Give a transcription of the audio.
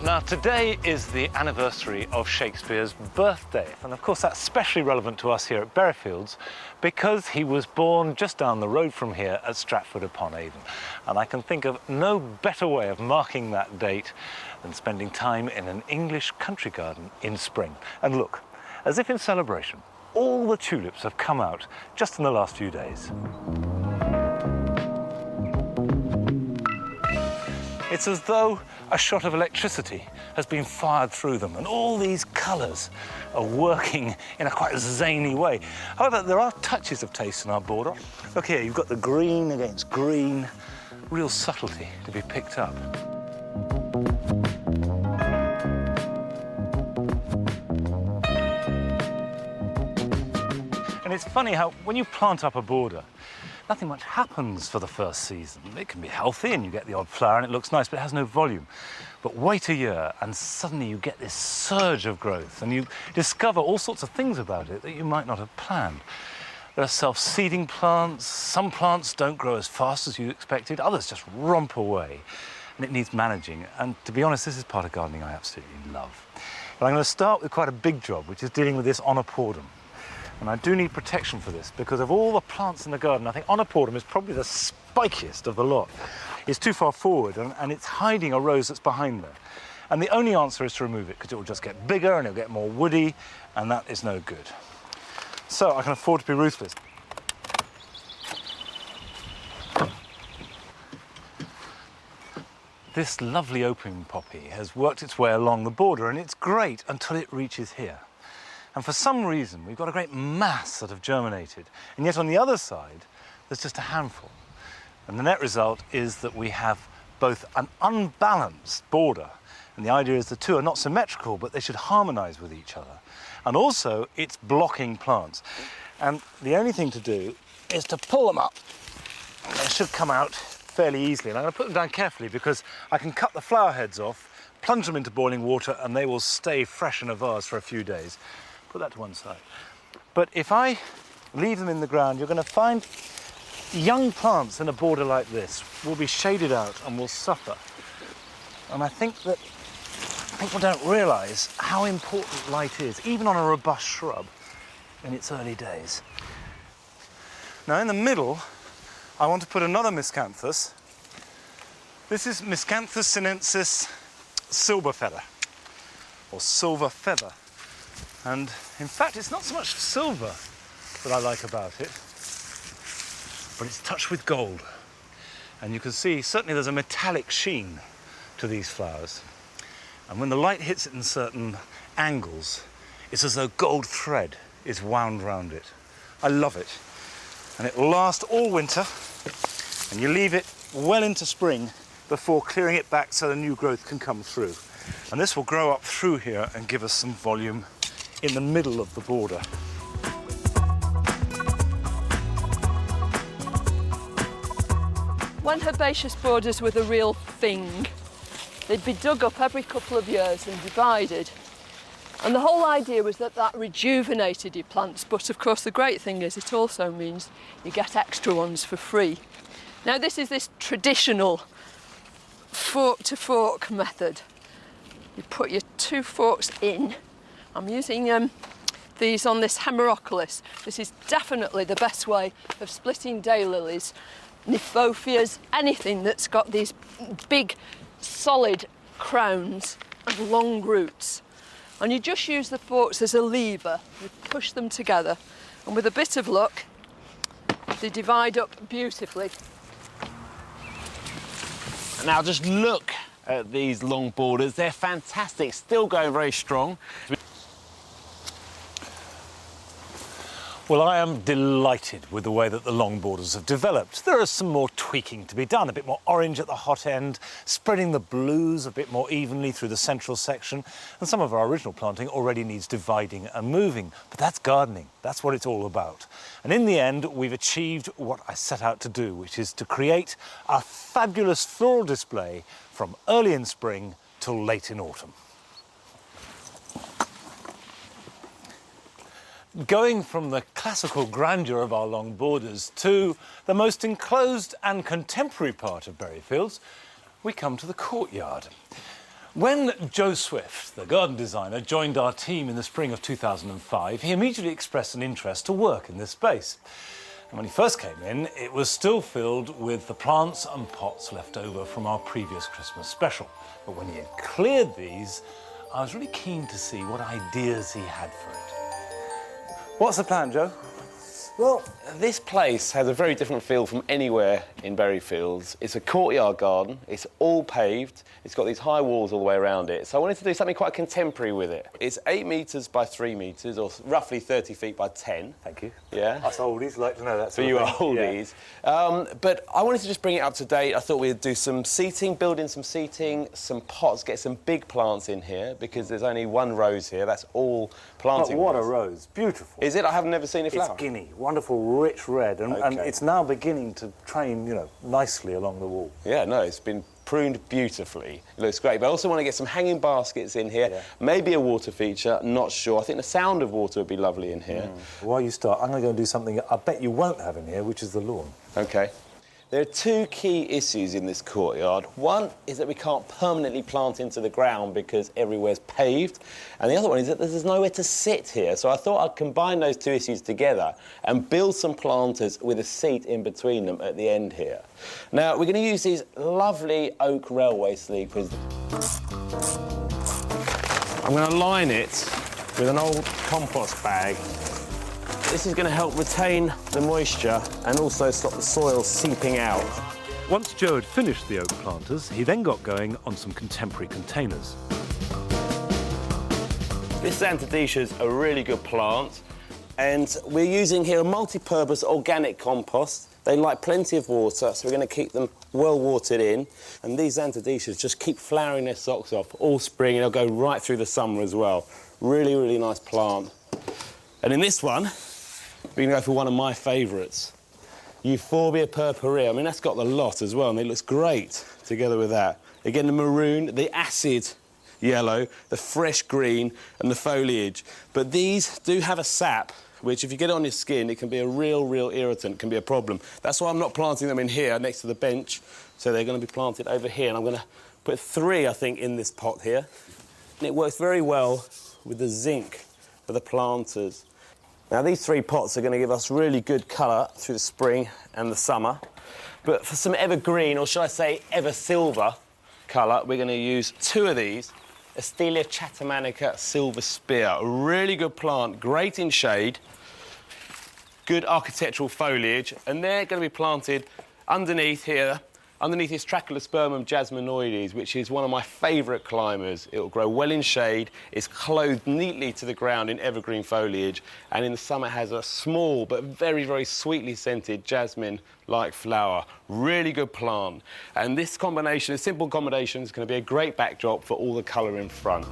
Now, today is the anniversary of Shakespeare's birthday, and of course that's especially relevant to us here at Berryfields because he was born just down the road from here at Stratford-upon-Avon. And I can think of no better way of marking that date than spending time in an English country garden in spring. And look, as if in celebration, all the tulips have come out just in the last few days. It's as though a shot of electricity has been fired through them, and all these colours are working in a quite zany way. However, there are touches of taste in our border. Look here, you've got the green against green, real subtlety to be picked up. And it's funny how when you plant up a border, nothing much happens for the first season. It can be healthy and you get the odd flower and it looks nice, but it has no volume. But wait a year and suddenly you get this surge of growth and you discover all sorts of things about it that you might not have planned. There are self-seeding plants. Some plants don't grow as fast as you expected. Others just romp away. And it needs managing. And to be honest, this is part of gardening I absolutely love. But I'm going to start with quite a big job, which is dealing with this Onopordum. And I do need protection for this because of all the plants in the garden, I think Onopordum is probably the spikiest of the lot. It's too far forward and it's hiding a rose that's behind there. And the only answer is to remove it because it will just get bigger and it'll get more woody, and that is no good. So I can afford to be ruthless. This lovely opium poppy has worked its way along the border and it's great until it reaches here. And for some reason, we've got a great mass that have germinated. And yet on the other side, there's just a handful. And the net result is that we have both an unbalanced border, and the idea is the two are not symmetrical, but they should harmonize with each other. And also, it's blocking plants. And the only thing to do is to pull them up. And they should come out fairly easily. And I'm going to put them down carefully because I can cut the flower heads off, plunge them into boiling water, and they will stay fresh in a vase for a few days. Put that to one side. But if I leave them in the ground, you're going to find young plants in a border like this will be shaded out and will suffer. And I think that people don't realise how important light is, even on a robust shrub in its early days. Now in the middle, I want to put another miscanthus. This is Miscanthus sinensis silverfeather, or silver feather. And in fact, it's not so much silver that I like about it, but it's touched with gold. And you can see, certainly there's a metallic sheen to these flowers. And when the light hits it in certain angles, it's as though gold thread is wound round it. I love it. And it will last all winter, and you leave it well into spring before clearing it back so the new growth can come through. And this will grow up through here and give us some volume in the middle of the border. When herbaceous borders were the real thing, they'd be dug up every couple of years and divided. And the whole idea was that that rejuvenated your plants, but of course the great thing is it also means you get extra ones for free. Now this is this traditional fork to fork method. You put your two forks in. I'm using these on this Hemeroculus. This is definitely the best way of splitting daylilies, Niphofias, anything that's got these big, solid crowns and long roots. And you just use the forks as a lever. You push them together, and with a bit of luck, they divide up beautifully. Now just look at these long borders. They're fantastic, still going very strong. Well, I am delighted with the way that the long borders have developed. There is some more tweaking to be done, a bit more orange at the hot end, spreading the blues a bit more evenly through the central section, and some of our original planting already needs dividing and moving. But that's gardening, that's what it's all about. And in the end, we've achieved what I set out to do, which is to create a fabulous floral display from early in spring till late in autumn. Going from the classical grandeur of our long borders to the most enclosed and contemporary part of Berryfields, we come to the courtyard. When Joe Swift, the garden designer, joined our team in the spring of 2005, he immediately expressed an interest to work in this space. And when he first came in, it was still filled with the plants and pots left over from our previous Christmas special. But when he had cleared these, I was really keen to see what ideas he had for it. What's the plan, Joe? Well, this place has a very different feel from anywhere in Berryfields. It's a courtyard garden, it's all paved, it's got these high walls all the way around it, so I wanted to do something quite contemporary with it. It's 8 metres by 3 metres, or roughly 30 feet by 10. Thank you. Yeah. Us oldies like to know that So sort you of are thing. oldies. But I wanted to just bring it up to date. I thought we'd do some seating, build in some seating, some pots, get some big plants in here, because there's only one rose here, that's all planting. But what a rows. rose, beautiful. Is it? I have never seen a flower. It's guinea, wonderful, rich red, and Okay. it's now beginning to train, nicely along the wall. Yeah, no, it's been pruned beautifully. It looks great. But I also want to get some hanging baskets in here, maybe a water feature, not sure. I think the sound of water would be lovely in here. While you start, I'm going to go and do something I bet you won't have in here, which is the lawn. OK. There are 2 key issues in this courtyard. One is that we can't permanently plant into the ground because everywhere's paved. And the other one is that there's nowhere to sit here. So I thought I'd combine those 2 issues together and build some planters with a seat in between them at the end here. Now, we're going to use these lovely oak railway sleepers. I'm going to line it with an old compost bag. This is going to help retain the moisture and also stop the soil seeping out. Once Joe had finished the oak planters, he then got going on some contemporary containers. This Xanthodicia is a really good plant, and we're using here a multi-purpose organic compost. They like plenty of water, so we're going to keep them well watered in. And these Xanthodias just keep flowering their socks off all spring, and they'll go right through the summer as well. Really, really nice plant. And in this one, we're going to go for one of my favourites, Euphorbia purpurea. I mean, that's got the lot as well, and it looks great together with that. Again, the maroon, the acid yellow, the fresh green, and the foliage. But these do have a sap, which if you get it on your skin, it can be a real irritant, can be a problem. That's why I'm not planting them in here next to the bench. So they're going to be planted over here, and I'm going to put 3, I think, in this pot here. And it works very well with the zinc for the planters. Now, these 3 pots are going to give us really good colour through the spring and the summer. But for some evergreen, or should I say ever-silver colour, we're going to use 2 of these. Astelia chatamanica silver spear. A really good plant, great in shade, good architectural foliage, and they're going to be planted underneath here, underneath this Tracheospermum jasminoides, which is one of my favourite climbers. It'll grow well in shade, it's clothed neatly to the ground in evergreen foliage, and in the summer has a small but very sweetly scented jasmine-like flower. Really good plant. And this combination, a simple combination, is going to be a great backdrop for all the colour in front.